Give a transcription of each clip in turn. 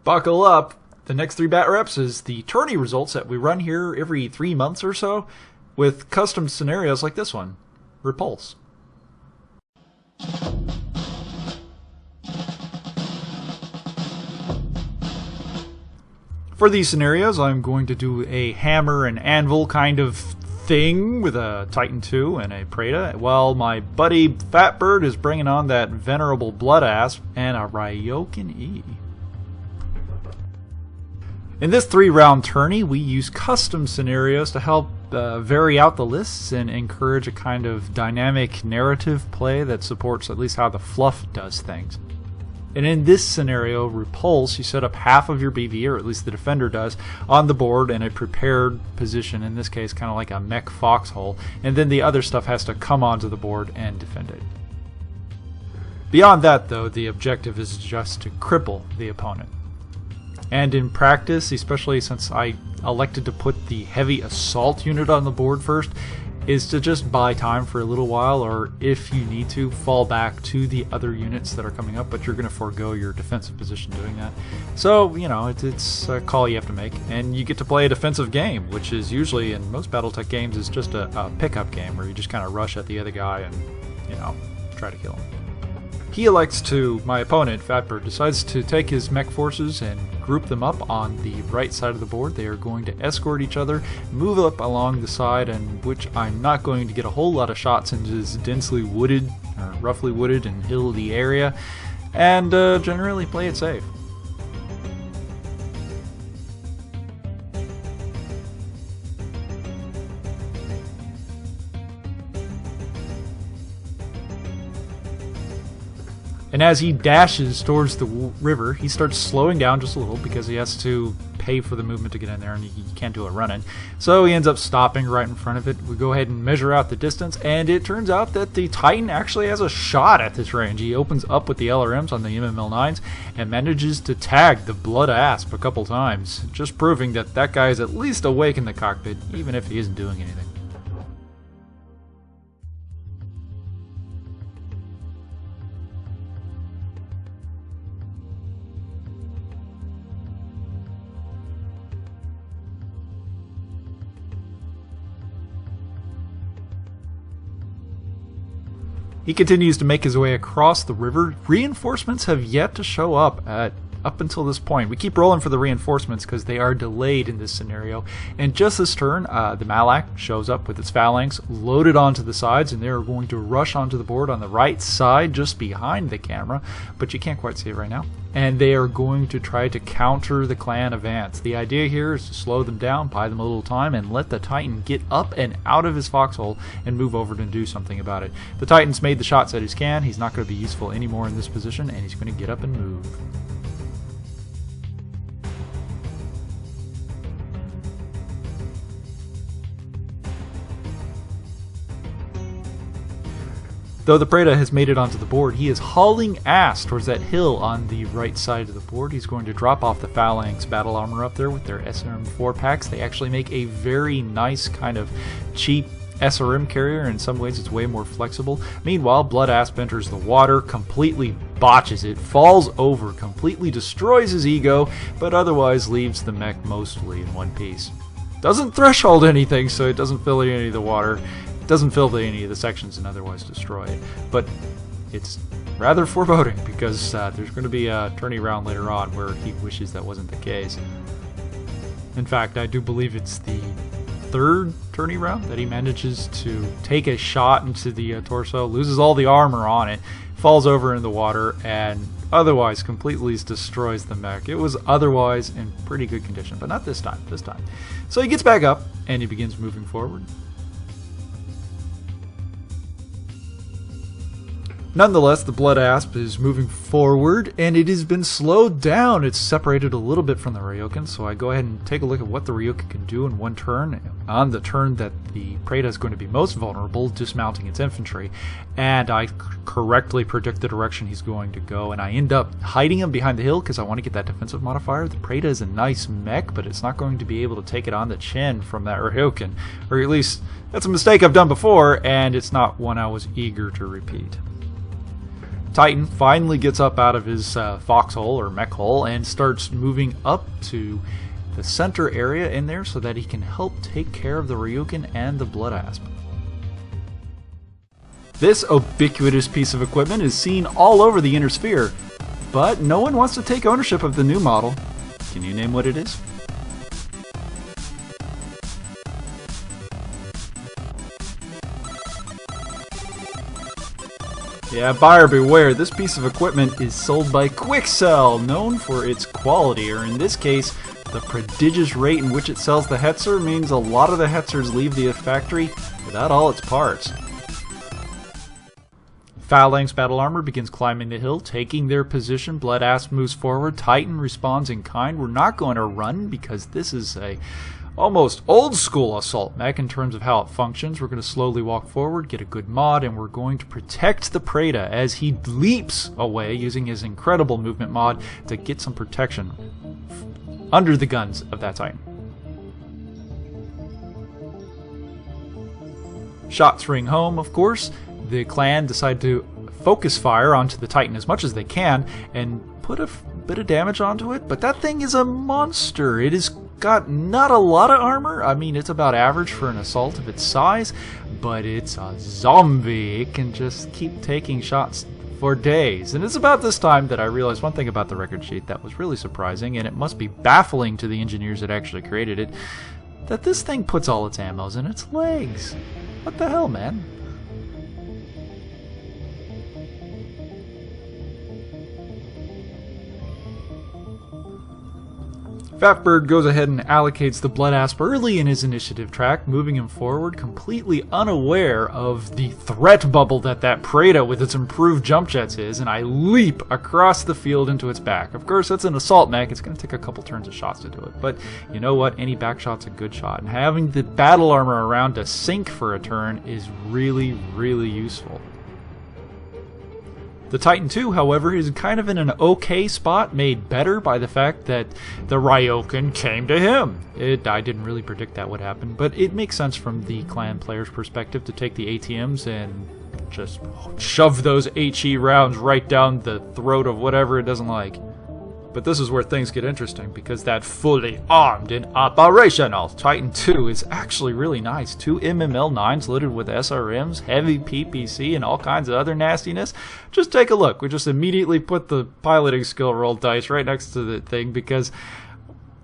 Buckle up. The next 3 Batreps is the Tourney results that we run here every 3 months or so with custom scenarios like this one. Repulse. For these scenarios, I'm going to do a hammer and anvil kind of thing with a Titan 2 and a Preda, while my buddy Fatbird is bringing on that venerable Blood Asp and a Ryokan E. In this 3-round tourney, we use custom scenarios to help vary out the lists and encourage a kind of dynamic narrative play that supports at least how the fluff does things. And in this scenario, Repulse, you set up half of your BV, or at least the defender does, on the board in a prepared position, in this case kind of like a mech foxhole, and then the other stuff has to come onto the board and defend it. Beyond that, though, the objective is just to cripple the opponent. And in practice, especially since I elected to put the heavy assault unit on the board first, is to just buy time for a little while, or if you need to, fall back to the other units that are coming up, but you're going to forego your defensive position doing that. So, you know, it's a call you have to make, and you get to play a defensive game, which is usually, in most Battletech games, is just a pickup game where you just kind of rush at the other guy and, you know, try to kill him. He elects to, my opponent, Fatbird, decides to take his mech forces and group them up on the right side of the board. They are going to escort each other, move up along the side, and which I'm not going to get a whole lot of shots into this densely wooded, or roughly wooded and hilly area, and generally play it safe. And as he dashes towards the river, he starts slowing down just a little because he has to pay for the movement to get in there, and he can't do it running. So he ends up stopping right in front of it. We go ahead and measure out the distance, and it turns out that the Titan actually has a shot at this range. He opens up with the LRMs on the MML9s and manages to tag the Blood Asp a couple times, just proving that that guy is at least awake in the cockpit, even if he isn't doing anything. He continues to make his way across the river. Reinforcements have yet to show up until this point. We keep rolling for the reinforcements because they are delayed in this scenario. And just this turn, the Malak shows up with its phalanx loaded onto the sides, and they are going to rush onto the board on the right side just behind the camera, but you can't quite see it right now. And they are going to try to counter the clan advance. The idea here is to slow them down, buy them a little time, and let the Titan get up and out of his foxhole and move over to do something about it. The Titan's made the shots at his can. He's not going to be useful anymore in this position, and he's going to get up and move. Though the Preda has made it onto the board, he is hauling ass towards that hill on the right side of the board. He's going to drop off the Phalanx battle armor up there with their SRM4 packs. They actually make a very nice kind of cheap SRM carrier. In some ways it's way more flexible. Meanwhile, Blood Asp enters the water, completely botches it, falls over, completely destroys his ego, but otherwise leaves the mech mostly in one piece. Doesn't threshold anything, so it doesn't fill any of the water. Doesn't fill any of the sections and otherwise destroy it, but it's rather foreboding because there's going to be a tourney round later on where he wishes that wasn't the case. In fact, I do believe it's the 3rd tourney round that he manages to take a shot into the torso, loses all the armor on it, falls over in the water, and otherwise completely destroys the mech. It was otherwise in pretty good condition, but not this time. So he gets back up and he begins moving forward. Nonetheless, the Blood Asp is moving forward, and it has been slowed down. It's separated a little bit from the Ryokan, so I go ahead and take a look at what the Ryokan can do in one turn. On the turn that the Preda is going to be most vulnerable, dismounting its infantry, and I correctly predict the direction he's going to go, and I end up hiding him behind the hill because I want to get that defensive modifier. The Preda is a nice mech, but it's not going to be able to take it on the chin from that Ryokan, or at least that's a mistake I've done before, and it's not one I was eager to repeat. Titan finally gets up out of his foxhole or mech hole and starts moving up to the center area in there so that he can help take care of the Ryukin and the Blood Asp. This ubiquitous piece of equipment is seen all over the Inner Sphere, but no one wants to take ownership of the new model. Can you name what it is? Yeah, buyer beware, this piece of equipment is sold by Quixel, known for its quality, or in this case, the prodigious rate in which it sells the Hetzer means a lot of the Hetzers leave the factory without all its parts. Phalanx Battle Armor begins climbing the hill, taking their position. Blood Asp moves forward. Titan responds in kind. We're not going to run because this is a almost old school assault mech in terms of how it functions. We're going to slowly walk forward, get a good mod, and we're going to protect the Preda as he leaps away using his incredible movement mod to get some protection under the guns of that Titan. Shots ring home, of course. The clan decide to focus fire onto the Titan as much as they can and put a bit of damage onto it, but that thing is a monster. It has got not a lot of armor. I mean, it's about average for an assault of its size, but it's a zombie. It can just keep taking shots for days. And it's about this time that I realized one thing about the record sheet that was really surprising, and it must be baffling to the engineers that actually created it, that this thing puts all its ammos in its legs. What the hell, man? Fatbird goes ahead and allocates the Blood Asp early in his initiative track, moving him forward, completely unaware of the threat bubble that Preda with its improved jump jets is, and I leap across the field into its back. Of course, that's an assault mech. It's going to take a couple turns of shots to do it, but you know what? Any back shot's a good shot, and having the battle armor around to sink for a turn is really, really useful. The Titan II, however, is kind of in an okay spot, made better by the fact that the Ryokan came to him. I didn't really predict that would happen, but it makes sense from the clan player's perspective to take the ATMs and just shove those HE rounds right down the throat of whatever it doesn't like. But this is where things get interesting, because that fully armed and operational Titan II is actually really nice. 2 MML9s loaded with SRMs, heavy PPC, and all kinds of other nastiness. Just take a look. We just immediately put the piloting skill roll dice right next to the thing, because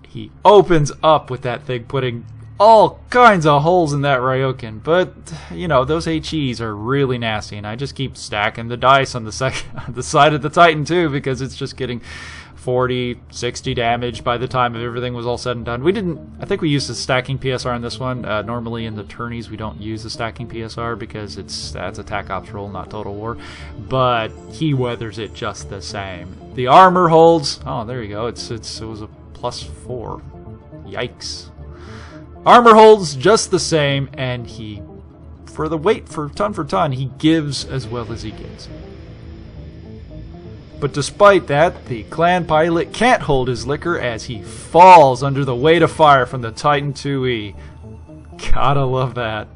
he opens up with that thing, putting all kinds of holes in that Ryokan. But, you know, those HEs are really nasty, and I just keep stacking the dice on the side of the Titan II, because it's just getting 40, 60 damage by the time everything was all said and done. I think we used a stacking PSR on this one. Normally in the tourneys we don't use the stacking PSR because that's a TAC Ops roll, not Total War. But he weathers it just the same. The armor holds. Oh, there you go. It was a +4. Yikes. Armor holds just the same, and for ton, he gives as well as he gets. But despite that, the clan pilot can't hold his liquor as he falls under the weight of fire from the Titan IIe. Gotta love that.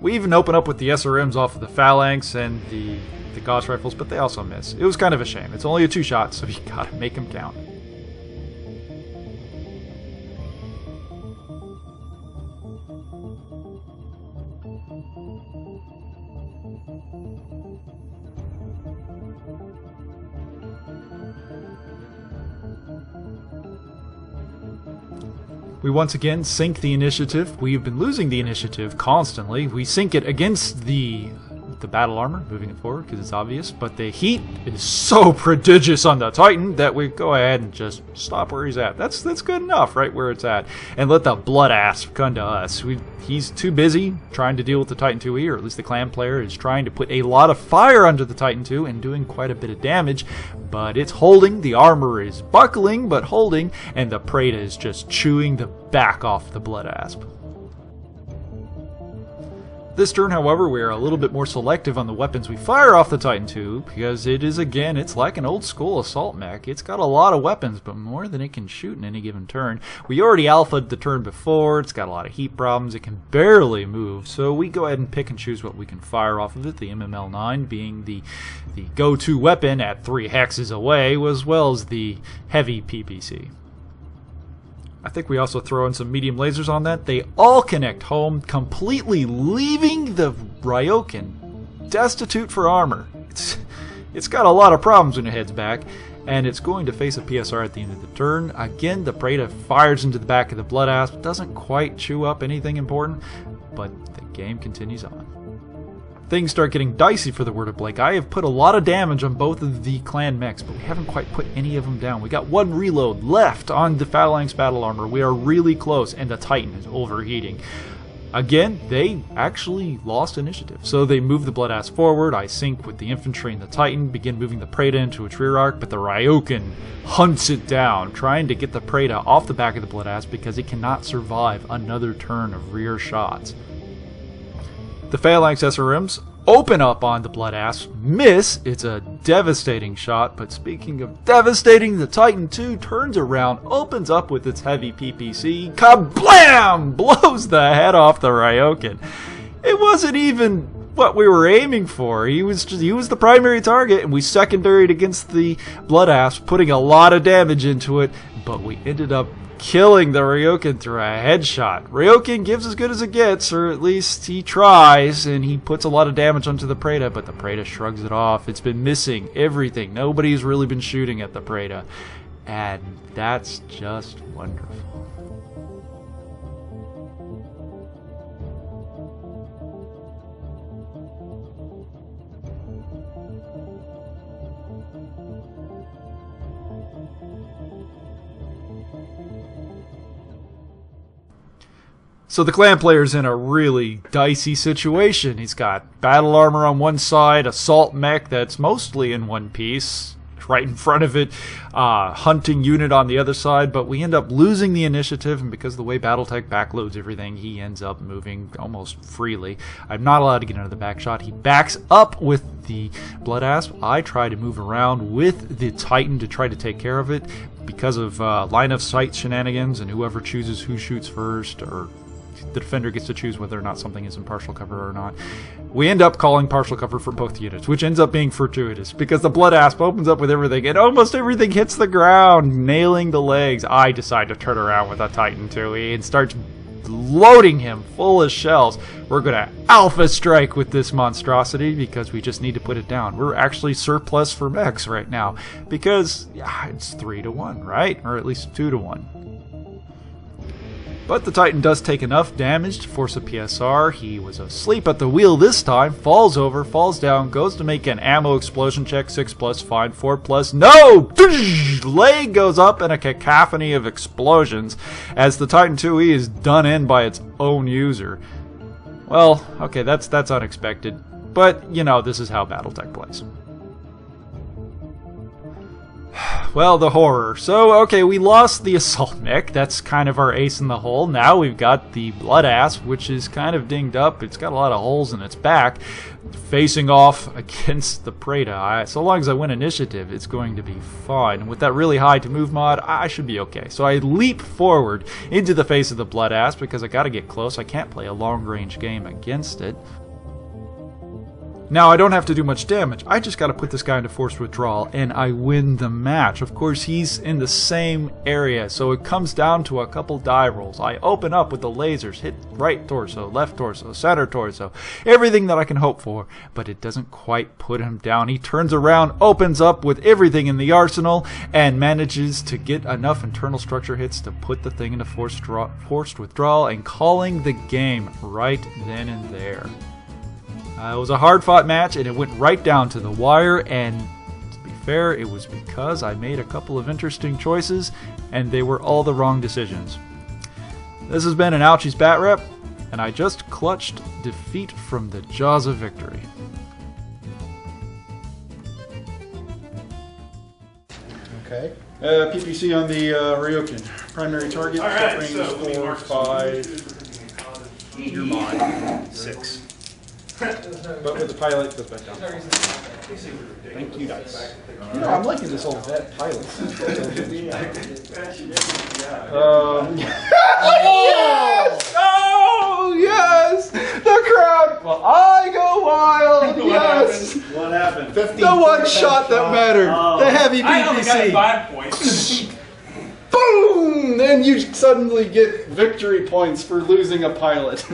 We even open up with the SRMs off of the Phalanx and the Gauss rifles, but they also miss. It was kind of a shame. It's only a 2-shot, so you gotta make them count. We once again sink the initiative. We've been losing the initiative constantly. We sink it against the battle armor, moving it forward because it's obvious, but the heat is so prodigious on the Titan that we go ahead and just stop where he's at. That's good enough right where it's at, and let the Blood Asp come to us. He's too busy trying to deal with the Titan IIe, or at least the clan player is trying to put a lot of fire under the Titan II and doing quite a bit of damage, but it's holding. The armor is buckling but holding, and the Preda is just chewing the back off the Blood Asp. This turn, however, we are a little bit more selective on the weapons we fire off the Titan II, because it is, again, it's like an old school assault mech. It's got a lot of weapons, but more than it can shoot in any given turn. We already alphaed the turn before, it's got a lot of heat problems, it can barely move, so we go ahead and pick and choose what we can fire off of it, the MML9 being the go-to weapon at 3 hexes away, as well as the heavy PPC. I think we also throw in some medium lasers on that. They all connect home, completely leaving the Ryokan destitute for armor. It's got a lot of problems when it heads back, and it's going to face a PSR at the end of the turn. Again, the Preda fires into the back of the Blood Asp, doesn't quite chew up anything important, but the game continues on. Things start getting dicey for the Word of Blake. I have put a lot of damage on both of the clan mechs, but we haven't quite put any of them down. We got 1 reload left on the Phalanx battle armor. We are really close, and the Titan is overheating. Again, they actually lost initiative, so they move the Blood Asp forward. I sync with the infantry and the Titan, begin moving the Preda into its rear arc, but the Ryokan hunts it down, trying to get the Preda off the back of the Blood Asp because it cannot survive another turn of rear shots. The Phalanx SRMs open up on the Blood Asp, miss. It's a devastating shot, but speaking of devastating, the Titan II turns around, opens up with its heavy PPC, kablam! Blows the head off the Ryokan. It wasn't even what we were aiming for. He was the primary target, and we secondaried against the Blood Asp, putting a lot of damage into it, but we ended up killing the Ryokan through a headshot. Ryokan gives as good as it gets, or at least he tries, and he puts a lot of damage onto the Preda, but the Preda shrugs it off. It's been missing everything. Nobody's really been shooting at the Preda, and that's just wonderful. So the clan player's in a really dicey situation. He's got battle armor on one side, assault mech that's mostly in one piece, right in front of it, hunting unit on the other side, but we end up losing the initiative, and because of the way Battletech backloads everything, he ends up moving almost freely. I'm not allowed to get into the back shot. He backs up with the Blood Asp. I try to move around with the Titan to try to take care of it because of line of sight shenanigans, and whoever chooses who shoots first, or the defender gets to choose whether or not something is in partial cover or not. We end up calling partial cover for both units, which ends up being fortuitous because the Blood Asp opens up with everything and almost everything hits the ground, nailing the legs. I decide to turn around with a Titan II and starts loading him full of shells. We're going to alpha strike with this monstrosity because we just need to put it down. We're actually surplus for mechs right now because it's 3-1, right? Or at least 2-1. But the Titan does take enough damage to force a PSR. He was asleep at the wheel this time, falls over, falls down, goes to make an ammo explosion check, 6+, fine, 4+, no! Leg goes up in a cacophony of explosions as the Titan IIe is done in by its own user. Well, okay, that's unexpected, but, you know, this is how Battletech plays. Well, the horror. So, okay, we lost the assault mech. That's kind of our ace in the hole. Now we've got the Blood Asp, which is kind of dinged up. It's got a lot of holes in its back, facing off against the Preda. So long as I win initiative, it's going to be fine. And with that really high to move mod, I should be okay. So I leap forward into the face of the Blood Asp because I got to get close. I can't play a long-range game against it. Now, I don't have to do much damage. I just got to put this guy into forced withdrawal, and I win the match. Of course, he's in the same area, so it comes down to a couple die rolls. I open up with the lasers, hit right torso, left torso, center torso, everything that I can hope for, but it doesn't quite put him down. He turns around, opens up with everything in the arsenal, and manages to get enough internal structure hits to put the thing into forced withdrawal and calling the game right then and there. It was a hard-fought match, and it went right down to the wire, and to be fair, it was because I made a couple of interesting choices, and they were all the wrong decisions. This has been an Ouchies Batrep, and I just clutched defeat from the jaws of victory. Okay. PPC on the Ryokan. Primary target, range 4, 5, your mod, 6. But with the pilot, it goes back down. Thank you, dice. You know, I'm liking this whole vet pilot. Yes! Oh, yes! The crowd! Well, I go wild! Yes! What happened? The one shot that mattered. The heavy PPC. I only got 5 points. Boom! Then you suddenly get victory points for losing a pilot.